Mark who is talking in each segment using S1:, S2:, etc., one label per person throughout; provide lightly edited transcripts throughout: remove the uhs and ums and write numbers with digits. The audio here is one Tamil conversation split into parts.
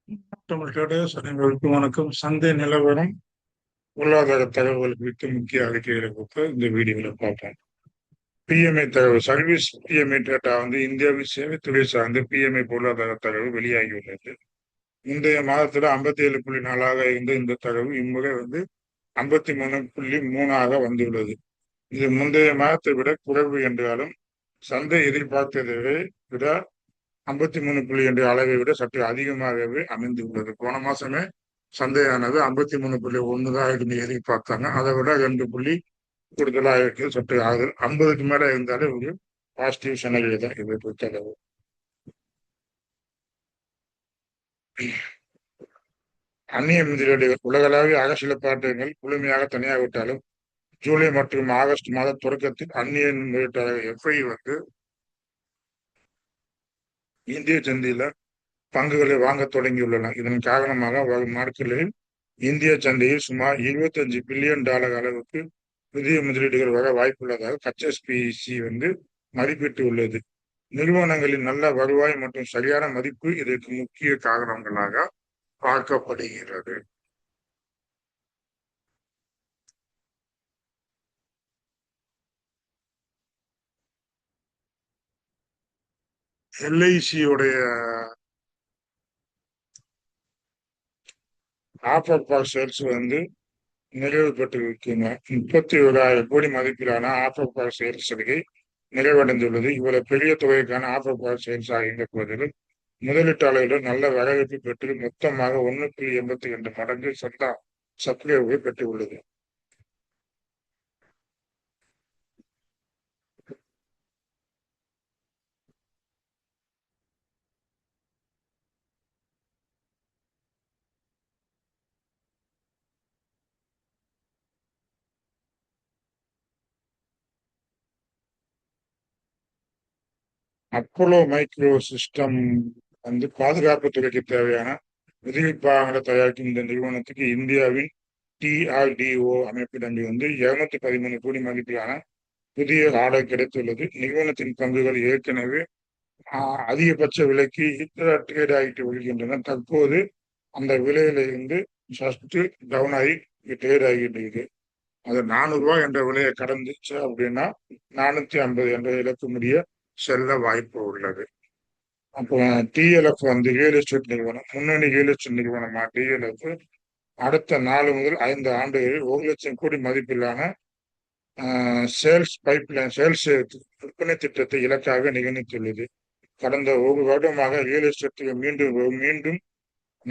S1: தமிழ்நாடு அனைவருக்கும் வணக்கம். சந்தை நிலவரம், பொருளாதார தகவல்கள் குறித்து முக்கிய அறிக்கைகளை கொடுத்து இந்த வீடியோல பார்ப்போம். பிஎம்ஐ தகவல் சர்வீஸ் பிஎம்ஐ டேட்டா இந்தியாவின் சேவைத்துறை சார்ந்த பிஎம்ஐ பொருளாதார தகவல் வெளியாகியுள்ளது. முந்தைய மாதத்துல 57.4 இருந்த இந்த தகவல் இம்முறை 53.3 வந்துள்ளது. இது முந்தைய மாதத்தை விட குறைவு என்றாலும் சந்தை எதிர்பார்த்ததை விட 53 என்ற அளவை விட சற்று அதிகமாகவே அமைந்துள்ளது. போன மாசமே சந்தையானது 53.1 தான் இருந்து எதிர்பார்த்தாங்க. அதை விட 2 கூடுதலாக இருக்கு. சற்று ஆகுது 50க்கு மேல இருந்தாலே ஒரு பாசிட்டிவ் செனரியோ தான் இதை பொறுத்தளவு. அந்நிய முதலீடுகள் உலகளாவிய அரசியல் முழுமையாக தனியாகிவிட்டாலும் ஜூலை மற்றும் ஆகஸ்ட் மாத தொடக்கத்தில் அந்நிய முதலீட்டாளர் எஃப்ஐ இந்திய சந்தையில பங்குகளை வாங்க தொடங்கியுள்ளன. இதன் காரணமாக வரும் நாட்களில் இந்திய சந்தையில் சுமார் $25 பில்லியன் அளவுக்கு புதிய முதலீடுகள் வர வாய்ப்புள்ளதாக HSBC மதிப்பிட்டு உள்ளது. நிறுவனங்களின் நல்ல வருவாய் மற்றும் சரியான மதிப்பு இதற்கு முக்கிய காரணங்களாக பார்க்கப்படுகிறது. எல்ஐசியுடைய ஆஃபர் ஃபார் சேல்ஸ் நிறைவு பெற்றிருக்கீங்க. 31,000 கோடி மதிப்பிலான ஆஃபர் ஃபார் சேல்ஸ் சலுகை நிறைவடைந்துள்ளது. இவ்வளவு பெரிய தொகைக்கான ஆஃபர் ஃபார் சேல்ஸ் ஆகின்ற போதிலும் முதலீட்டாளர்கள் நல்ல வரவேற்பு பெற்று மொத்தமாக 1.82 மடங்கு சந்தா சப்ளைவை பெற்றுள்ளது. அப்போலோ மைக்ரோ சிஸ்டம் பாதுகாப்பு துறைக்கு தேவையான உதிரி பாகங்களை தயாரிக்கும் இந்த நிறுவனத்துக்கு இந்தியாவின் டிஆர்டிஓ அமைப்பிடம் 213 கோடி மதிப்பிலான புதிய ஆர்டர் கிடைத்துள்ளது. நிறுவனத்தின் பங்குகள் ஏற்கனவே அதிகபட்ச விலைக்கு ட்ரேட் ஆகிட்டு வருகின்றன. தற்போது அந்த விலையில சற்று டவுன் ஆகி ட்ரேட் ஆகிட்டு இருக்கு. அது $400 என்ற விலையை கடந்துச்சு அப்படின்னா 450 என்ற இலக்கு முடிய செல்ல வாய்ப்பு உள்ளது. அப்போ டிஎல்எஃப் ரியல் எஸ்டேட் நிறுவனம், முன்னணி ரியல் எஸ்டேட் நிறுவனமா டிஎல்எஃப் அடுத்த 4 முதல் 5 ஆண்டுகளில் 1,00,000 கோடி மதிப்பிலான சேல்ஸ் பைப்லைன் சேல்ஸ் விற்பனை திட்டத்தை இலக்காக நிர்ணயித்துள்ளது. கடந்த ஒரு வருடமாக ரியல் எஸ்டேட்டுக்கு மீண்டும்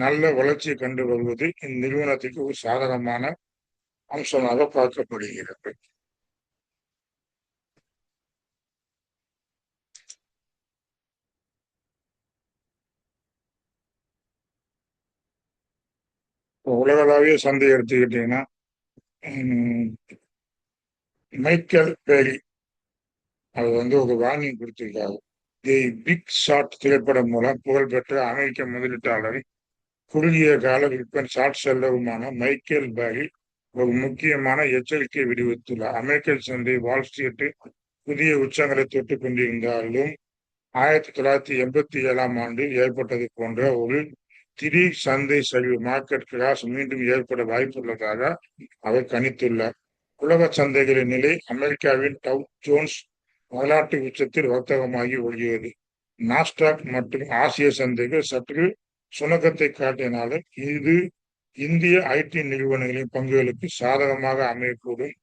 S1: நல்ல வளர்ச்சியை கண்டு வருவது இந்நிறுவனத்திற்கு ஒரு சாதகமான அம்சமாக பார்க்கப்படுகிறது. உலகளாவிய சந்தை எடுத்துக்கிட்டீங்கன்னா மைக்கேல் பேரி அவர் ஒரு வார்னிங் கொடுத்திருக்காரு. தி பிக் ஷாட் திரைப்படம் மூலம் புகழ்பெற்ற அமெரிக்க முதலீட்டாளர் குறுகிய கால விற்பனை ஷார்ட் செல்லருமான மைக்கேல் பேரி ஒரு முக்கியமான எச்சரிக்கை விடுவித்துள்ளார். அமெரிக்க சந்தை வால் ஸ்ட்ரீட் புதிய உச்சங்களை தொட்டுக் கொண்டிருந்தாலும் 1987 ஆண்டில் ஏற்பட்டது போன்ற ஒரு திடீர் சந்தை சரிவு மார்க்கெட் கிராஷ் மீண்டும் ஏற்பட வாய்ப்புள்ளதாக அவர் கணித்துள்ளார். உலக சந்தைகளின் நிலை அமெரிக்காவின் டவ் ஜோன்ஸ் வரலாற்று உச்சத்தில் வர்த்தகமாகி வருகிறது. நாஸ்டாக் மற்றும் ஆசிய சந்தைகள் சற்று சுணக்கத்தை காட்டினாலும் இது இந்திய ஐடி நிறுவனங்களின் பங்குகளுக்கு சாதகமாக அமையக்கூடும்.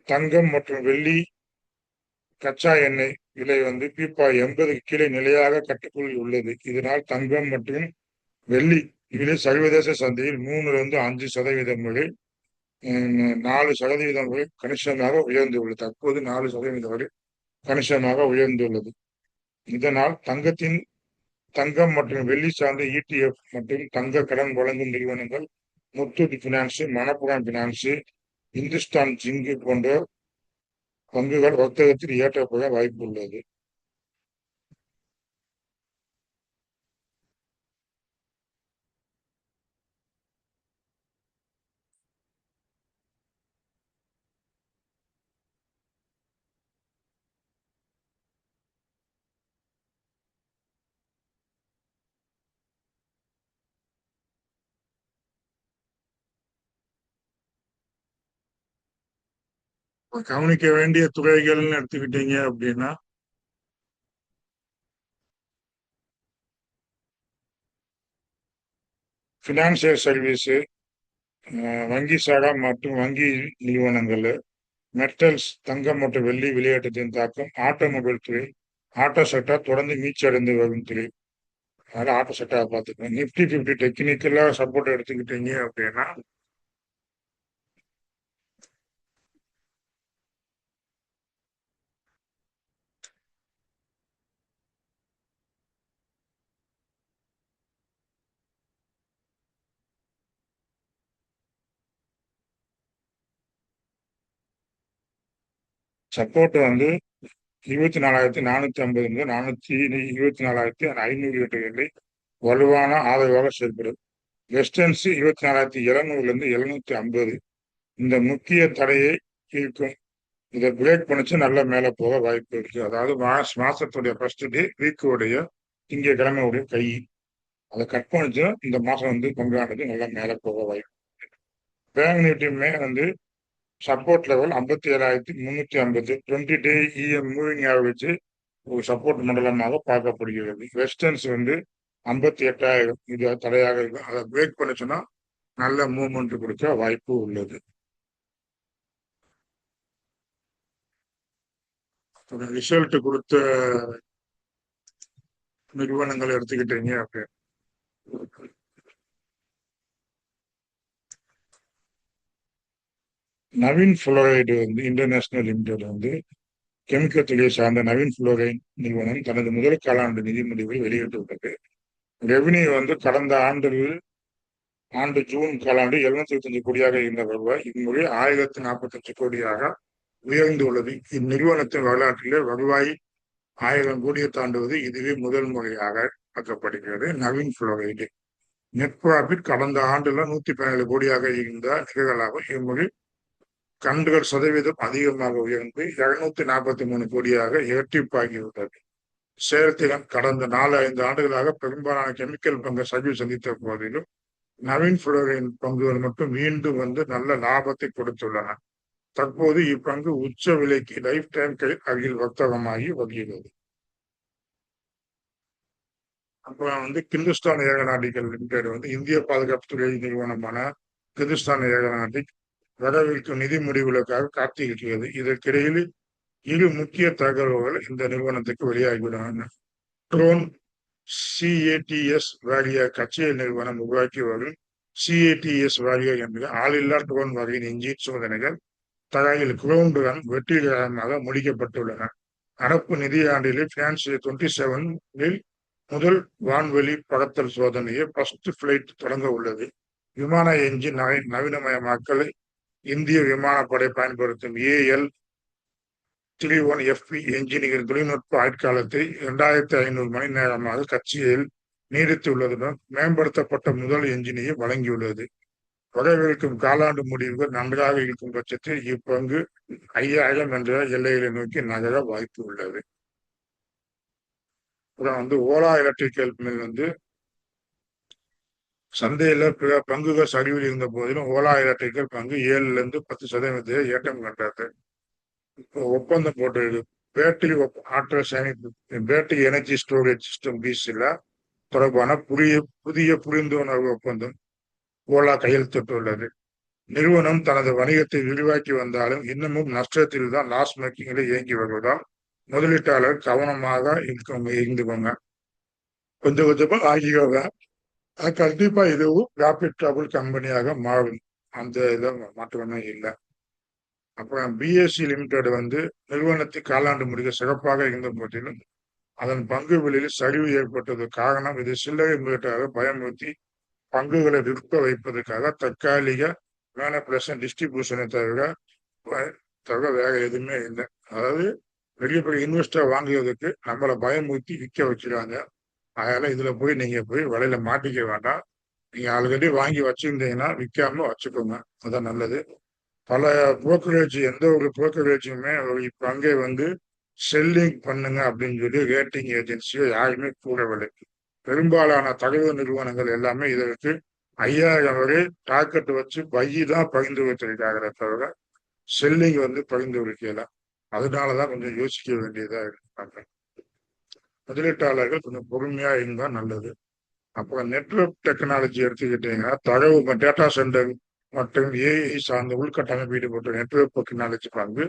S1: தங்கம் மற்றும் வெள்ளி கச்சா எண்ணெய் விலை பீப்பா 80க்கு கீழே நிலையாக கட்டுக்குள் உள்ளது. இதனால் தங்கம் மற்றும் வெள்ளி விலை சர்வதேச சந்தையில் 3-5% வரை 4% வரை கணிசமாக உயர்ந்துள்ளது. தற்போது 4% வரை கணிசமாக உயர்ந்துள்ளது. இதனால் தங்கம் மற்றும் வெள்ளி சார்ந்த ETF மற்றும் தங்க கடன் வழங்கும் நிறுவனங்கள் Muthoot finance, Manappuram finance, Hindustan zinc போன்ற பங்குகள் வர்த்தகத்தில் ஏற்றப்பட வாய்ப்பு உள்ளது. கவனிக்க வேண்டிய துறைகள்னு எடுத்துக்கிட்டீங்க அப்படின்னா ஃபினான்சியல் சர்வீஸு, வங்கி சாரா மற்றும் வங்கி நிறுவனங்கள், மெட்டல்ஸ் தங்கம் மற்றும் வெள்ளி விளையாட்டுத்தின் தாக்கம், ஆட்டோமொபைல் துறை, ஆட்டோ செக்டார் தொடர்ந்து மீட்சி வரும் துறை. அதனால ஆட்டோ செக்டார் பார்த்துக்கோங்க. நிப்டி 50 டெக்னிக்கலா சப்போர்ட் எடுத்துக்கிட்டீங்க அப்படின்னா சப்போர்ட் வந்து 24,450 முதல் 24,500 எட்டுகளை வலுவான ஆதரவாக செயல்படும். வெஸ்டர்ன்ஸ் 24,700 750 இந்த முக்கிய தடையை இருக்கும். இதை பிரேக் பண்ணிச்சு நல்லா மேல போக வாய்ப்பு இருக்கு. அதாவது மாசத்துடைய ஃபர்ஸ்ட் டே வீக்குடைய திங்கக்கிழமையுடைய கை அதை கட் பண்ணிச்சு இந்த மாசம் வந்து பங்கானது நல்லா மேல போக வாய்ப்பு. பேங்க் நிஃப்டியுமே வந்து சப்போர்ட் லெவல் 57,350 20 டே இஎம் மூவிங் ஆவரேஜ் ஒரு சப்போர்ட் மண்டலமாக பார்க்கப்படுகிறது. வெஸ்டர்ன்ஸ் வந்து 58,000 இது தடையாக இருக்கும். அதை பிரேக் பண்ணுச்சுன்னா நல்ல மூவ்மெண்ட் கொடுக்க வாய்ப்பு உள்ளது. ரிசல்ட் கொடுத்த நிறுவனங்கள் எடுத்துக்கிட்டீங்க அப்படின்னு நவீன் புளோரைடு வந்து இன்டர்நேஷனல் லிமிடெட் வந்து கெமிக்கல் துறையை சார்ந்த நவீன் புளோரைட் நிறுவனம் தனது முதல் காலாண்டு நிதி முடிவை வெளியிட்டுள்ளது. ரெவன்யூ வந்து கடந்த ஆண்டு ஜூன் காலாண்டு 725 கோடியாக இருந்த வருவாய் இம்முறை 1045 கோடியாக உயர்ந்துள்ளது. இந்நிறுவனத்தின் வரலாற்றிலே வருவாய் 1000 கோடியை தாண்டுவது இதுவே முதல் முறையாக பார்க்கப்படுகிறது. நவீன் புளோரைடு நெட் ப்ராஃபிட் கடந்த ஆண்டுல 117 கோடியாக இருந்த நிகழலாகும் இம்முறை கண்டுகள் சதவீதம் அதிகமாக உயர்ந்து 243 கோடியாக இரட்டிப்பாகியுள்ளது. செயல்திறன் கடந்த 4-5 ஆண்டுகளாக பெரும்பாலான கெமிக்கல் பங்கு சரிவு சந்தித்த போதிலும் நவீன் புளோரைன் பங்குகள் மட்டும் மீண்டும் வந்து நல்ல லாபத்தை கொடுத்துள்ளன. தற்போது இப்பங்கு உச்ச விலைக்கு லைஃப் டைம் அருகில் வர்த்தகமாகி வருகிறது. அப்புறம் வந்து கிந்துஸ்தான் ஏரோநாட்டிக்கல் லிமிடெட் வந்து இந்திய பாதுகாப்புத்துறை நிறுவனமான கிந்துஸ்தான் ஏரோநாட்டிக் வரவிருக்கும் நிதி முடிவுகளுக்காக காத்திருக்கிறது. இதற்கிடையில் இரு முக்கிய தகவல்கள் இந்த நிறுவனத்துக்கு வெளியாகிவிடும். ட்ரோன் சிஏடிஎஸ் வாரிய கட்சியல் நிறுவனம் உருவாக்கி வரும் சிஏடிஎஸ் வாரிய என்ற ஆளில்லா ட்ரோன் வகையின் இன்ஜின் சோதனைகள் தகையில் கிரவுண்ட் ரன் வெற்றிகரமாக முடிக்கப்பட்டுள்ளன. நடப்பு நிதியாண்டிலே பினான்சியல் 27 முதல் வான்வெளி பறத்தல் சோதனையை ஃபர்ஸ்ட் பிளைட் தொடங்க உள்ளது. விமான என்ஜின் நவீனமயமாக்கலை இந்திய விமானப்படை பயன்படுத்தும் AL-31FP என்ஜினின் தொழில்நுட்ப ஆட்காலத்தை 2500 மணி நேரமாக கட்சியில் நீடித்துள்ளதுடன் மேம்படுத்தப்பட்ட முதல் என்ஜினையை வழங்கியுள்ளது. வரவிருக்கும் காலாண்டு முடிவுகள் நன்றாக இருக்கும் பட்சத்தில் இப்பங்கு 5000 என்ற எல்லைகளை நோக்கி நகர வாய்ப்பு உள்ளது. அப்புறம் வந்து ஓலா எலக்ட்ரிக்கல் மில் வந்து சந்தையில பிற பங்குகள் சரிவில் இருந்த போதிலும் ஓலா எலக்ட்ரிக்கல் பங்கு 7-10% ஏற்றம் கண்டது. இப்போ ஒப்பந்தம் போட்டு பேட்டரி ஆற்றல் சேமிப்பு பேட்டரி எனர்ஜி ஸ்டோரேஜ் சிஸ்டம் பீஸ்ல தொடர்பான புதிய புரிந்துணர்வு ஒப்பந்தம் ஓலா கையெழுத்திட்டுள்ளது. நிறுவனம் தனது வணிகத்தை விரிவாக்கி வந்தாலும் இன்னமும் நஷ்டத்தில் தான் லாஸ் மேக்கிங்ல இயங்கி வருவதால் முதலீட்டாளர் கவனமாக இருந்துக்கோங்க. கொஞ்சம் கொஞ்சமா ஆகியோங்க. கண்டிப்பா இதுவும் ப்ராஃபிட்டபிள் கம்பெனியாக மாறும். அந்த இதை மாற்றமே இல்லை. அப்புறம் பிஎஸ்சி லிமிடெட் வந்து நிறுவனத்தின் காலாண்டு முடிக்க சிறப்பாக இருந்த போதிலும் அதன் பங்கு விலையில் சரிவு ஏற்பட்டது காரணம் இது சில்லறை முதலீட்டாக பயமுறுத்தி பங்குகளை விற்க வைப்பதற்காக தற்காலிக மேனிபுலேஷன் டிஸ்ட்ரிபியூஷனை தவிர வேற எதுவுமே இல்லை. அதாவது பெரிய பெரிய இன்வெஸ்டர் வாங்குவதற்கு நம்மளை பயமுறுத்தி விற்க வச்சுருவாங்க. அதனால இதுல போய் நீங்க போய் விலையில மாட்டிக்க வேண்டாம். நீங்க ஆல்ரெடி வாங்கி வச்சிருந்தீங்கன்னா விற்காம வச்சுக்கோங்க, அதான் நல்லது. பல புரோக்கரேஜ் எந்த ஒரு புரோக்கரேஜுமே பங்கை வந்து செல்லிங் பண்ணுங்க அப்படின்னு சொல்லி ரேட்டிங் ஏஜென்சியோ யாருமே கூறவில்லை. பெரும்பாலான தகவல் நிறுவனங்கள் எல்லாமே இதற்கு 5000 வரை டார்கெட் வச்சு பையி தான் பகிர்ந்து வச்சிருக்காங்களே தவிர செல்லிங் வந்து பகிர்ந்து கொடுக்கல. அதனாலதான் கொஞ்சம் யோசிக்க வேண்டியதா இருக்காங்க. முதலீட்டாளர்கள் கொஞ்சம் பொறுமையா இருந்தா நல்லது. அப்புறம் நெட்வொர்க் டெக்னாலஜி எடுத்துக்கிட்டீங்கன்னா தரவு டேட்டா சென்டர் மற்றும் ஏஐ சார்ந்த உள்கட்டமைப்பு ஈடுபட்ட நெட்வொர்க் டெக்னாலஜி பங்கு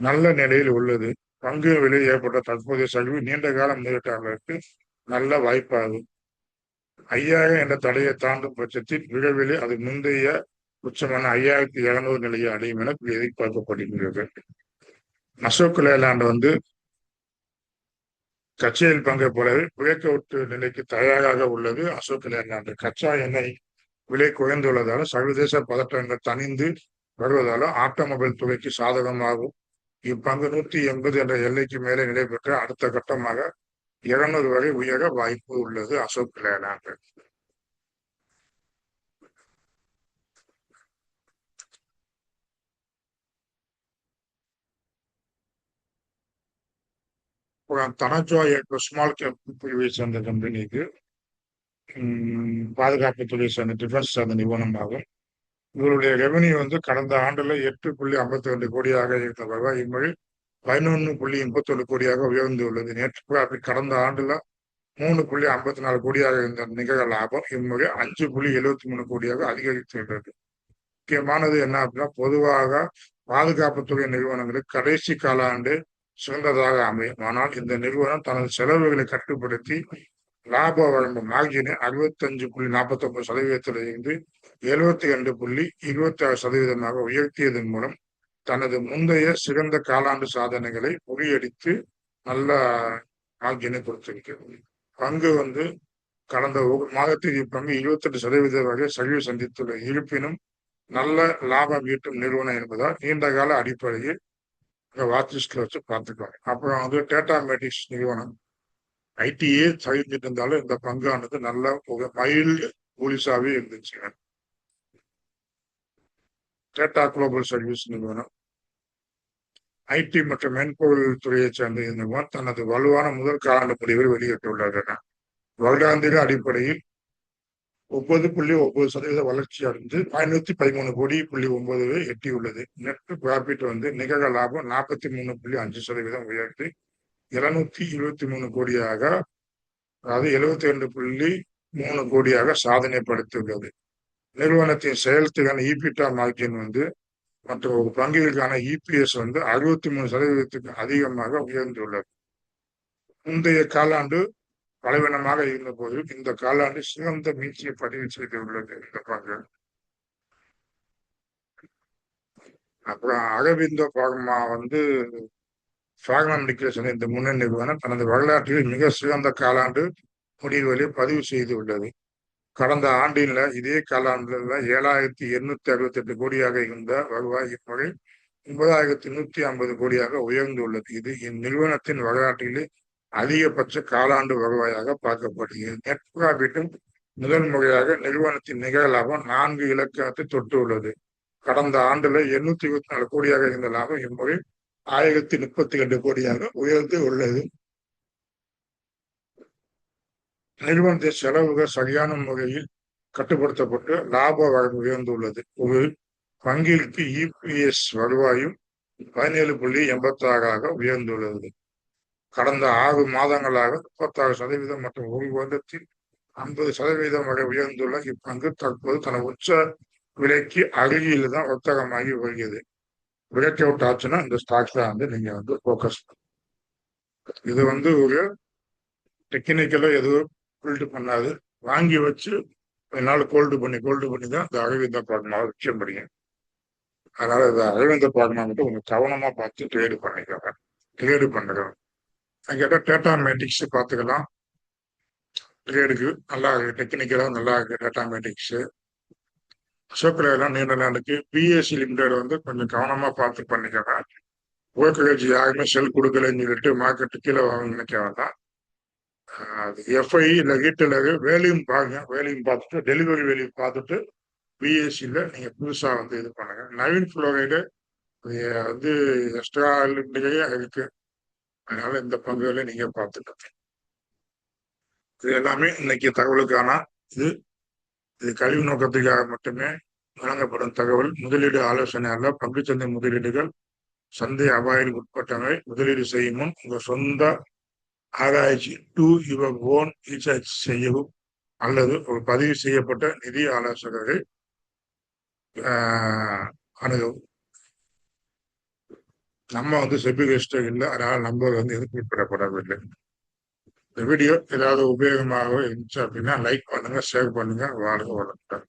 S1: நல்ல நிலையில் உள்ளது. பங்கு விலை ஏற்பட்ட தற்போதைய சரிவு நீண்ட கால முதலீட்டாளருக்கு நல்ல வாய்ப்பாகும். 5000 என்ற தடையை தாண்டும் பட்சத்தில் விரைவில் அது முந்தைய உச்சமான 5700 நிலையை அடையும் என எதிர்பார்க்கப்படுகிறது. அசோக் லேலாண்ட் வந்து கச்சையில் பங்கை போலவே பிரேக் அவுட் நிலைக்கு தயாராக உள்ளது. அசோக் லேலாண்ட் கச்சா எண்ணெய் விலை குறைந்துள்ளதாலும் சர்வதேச பதற்றங்கள் தணிந்து வருவதாலும் ஆட்டோமொபைல் துறைக்கு சாதகமாகும். இப்பங்கு 180 என்ற எல்லைக்கு மேலே நிலை பெற்ற அடுத்த கட்டமாக 200 வரை உயர வாய்ப்பு உள்ளது. Ashok Leyland Dhanaja small cap பிரிவை சேர்ந்த கம்பெனிக்கு பாதுகாப்பு துறை சேர்ந்த டிஃபென்ஸ் சார்ந்த நிறுவனமாகும். இவருடைய ரெவன்யூ வந்து கடந்த ஆண்டுல 8.52 கோடியாக இருந்த வருவாய் இம்முறை 11.81 கோடியாக உயர்ந்துள்ளது. நேற்று ப்ராஃபிட் கடந்த ஆண்டுல 3.54 கோடியாக இருந்த நிகர லாபம் இம்முறை 5.73 கோடியாக அதிகரித்துள்ளது. முக்கியமானது என்ன அப்படின்னா, பொதுவாக பாதுகாப்புத்துறை நிறுவனங்களுக்கு கடைசி காலாண்டு சிறந்ததாக அமையும். ஆனால் இந்த நிறுவனம் தனது செலவுகளை கட்டுப்படுத்தி லாப வரம்பு மார்ஜினை 65.49% 72.26% உயர்த்தியதன் மூலம் தனது முந்தைய சிறந்த காலாண்டு சாதனைகளை முறியடித்து நல்ல மார்ஜினை கொடுத்திருக்கிறது. பங்கு வந்து கடந்த ஒரு மாதத்தில் இப்பங்கு 28% வரை சரிவு சந்தித்துள்ள இருப்பினும் நல்ல லாபம் ஈட்டும் நிறுவனம் என்பதால் நீண்ட கால அடிப்படையில் வாட்ச் லிஸ்ட்ல வச்சு பார்த்துக்கலாம். அப்புறம் வந்து டேட்டா மேட்டிக்ஸ் நிறுவனம் ஐடியே சரிஞ்சிட்டு இருந்தாலும் இந்த பங்கானது நல்ல ஒரு மைல்டு போலீஸாவே இருந்துச்சு. டேட்டா குளோபல் சர்வீஸ் நிறுவனம் ஐடி மற்றும் மென்பொருள் துறையை சேர்ந்த நிறுவனம் தனது வலுவான முதல் காலாண்டு முடிவை வெளியிட்டுள்ளது. வருடாந்திர அடிப்படையில் 9.9% வளர்ச்சி அடைந்து 513.9 எட்டியுள்ளது. நெட் ப்ராஃபிட் வந்து நிகர லாபம் 43.5% உயர்ந்து 723 கோடியாக, அதாவது 72.3 கோடியாக சாதனை படுத்தியுள்ளது. நிறுவனத்தின் செயல்திறன் ஈபிட்டா மார்ஜின் வந்து மற்றும் ஒரு பங்குகளுக்கான இபிஎஸ் வந்து 63% அதிகமாக உயர்ந்துள்ளது. முந்தைய காலாண்டு பலவீனமாக இருந்த போதிலும் இந்த காலாண்டு சிறந்த மீட்சியை பதிவு செய்துள்ளது இந்த பங்கு. அப்புறம் அரவிந்தோ பார்மா வந்து ஃபார்மா மெடிக்கல்ஸ் இந்த முன்னணி நிறுவனம் தனது வரலாற்றில் மிக சிறந்த காலாண்டு முடிவுகளை பதிவு செய்துள்ளது. கடந்த ஆண்டில் இதே காலாண்டுல 7,868 கோடியாக இருந்த வருவாய் இம்முறை 9,150 கோடியாக உயர்ந்துள்ளது. இது இந்நிறுவனத்தின் வரலாற்றிலே அதிகபட்ச காலாண்டு வருவாயாக பார்க்கப்படுகிறது. நெட் ப்ராஃபிட்டும் முதல் முறையாக நிறுவனத்தின் நிகர லாபம் 4 இலக்கத்தை தொட்டுள்ளது. கடந்த ஆண்டுல 824 கோடியாக இருந்த லாபம் இம்முறை 1032 கோடியாக உயர்ந்து உள்ளது. நிறுவனத்தின் செலவுகள் சரியான முறையில் கட்டுப்படுத்தப்பட்டு லாப வரம்பு உயர்ந்துள்ளது. ஒரு பங்கிற்கு இபிஎஸ் வருவாயும் 17.86 உயர்ந்துள்ளது. கடந்த 6 மாதங்களாக 36% மற்றும் ஒரு வருடத்தில் 50% வரை உயர்ந்துள்ள இப்பங்கு தற்போது தனது உச்ச விலைக்கு அருகில் தான் வர்த்தகமாகி வருகிறது. பிரேக் அவுட் ஆச்சுன்னா இந்த ஸ்டாக்ஸ் தான் வந்து நீங்க வந்து போக்கஸ். இது வந்து ஒரு டெக்னிக்கலா எதுவும் பில்டு பண்ணாது, வாங்கி வச்சு என்னால் கோல்டு பண்ணி தான் இந்த அரவிந்த பார்மாவை விற்க முடியும். அதனால இந்த அரவிந்த பார்மா மட்டும் கொஞ்சம் கவனமா பார்த்து ட்ரேடு பண்ணுறோம். கேட்டா டேட்டா மேட்டிக்ஸ் பார்த்துக்கலாம். ட்ரேடுக்கு நல்லா இருக்கு, டெக்னிக்கலா நல்லா இருக்கு டேட்டா மேட்டிக்ஸ். அசோக்லாம் நீண்ட நாளுக்கு பிஎஸ்சி லிமிடெட் வந்து கொஞ்சம் கவனமா பார்த்து பண்ணிக்கலாம். புரோக்கரேஜ் யாருமே செல் கொடுக்கலன்னு சொல்லிட்டு மார்க்கெட்டு கீழே வாங்க நினைக்க வேண்டாம். எஃப்ஐ இல்லை ரீட்டெயிலர் வேலையும் பாருங்க, வேலையும் பார்த்துட்டு டெலிவரி வேலையும் பார்த்துட்டு பிஎஸ்சியில் நீங்கள் புதுசாக வந்து இது பண்ணுங்க. நவீன் ஃப்ளோரைடு வந்து எக்ஸ்ட்ரா நிறைய இருக்கு, அதனால இந்த பங்குகளை நீங்க பார்த்துக்கோங்க. இது எல்லாமே இன்னைக்கு தகவலுக்கான இது கல்வி நோக்கத்துக்காக மட்டுமே வழங்கப்படும் தகவல் முதலீடு ஆலோசனை அல்ல. பங்குச்சந்தை முதலீடுகள் சந்தை அபாயங்களுக்கு உட்பட்டவை. முதலீடு செய்யும் முன் உங்கள் சொந்த ஆராய்ச்சி டு யுவர் ஓன் ரீசர்ச் செய்யவும் அல்லது ஒரு பதிவு செய்யப்பட்ட நிதி ஆலோசகரை அணுகவும். நம்ம செபி ரெஜிஸ்டர் இல்லை, அதனால நம்பர் எதுவும் குறிப்பிடப்படவில்லை. இந்த வீடியோ ஏதாவது உபயோகமாக இருந்துச்சு அப்படின்னா லைக் பண்ணுங்க, ஷேர் பண்ணுங்க. வாழ்க வளர்க்க.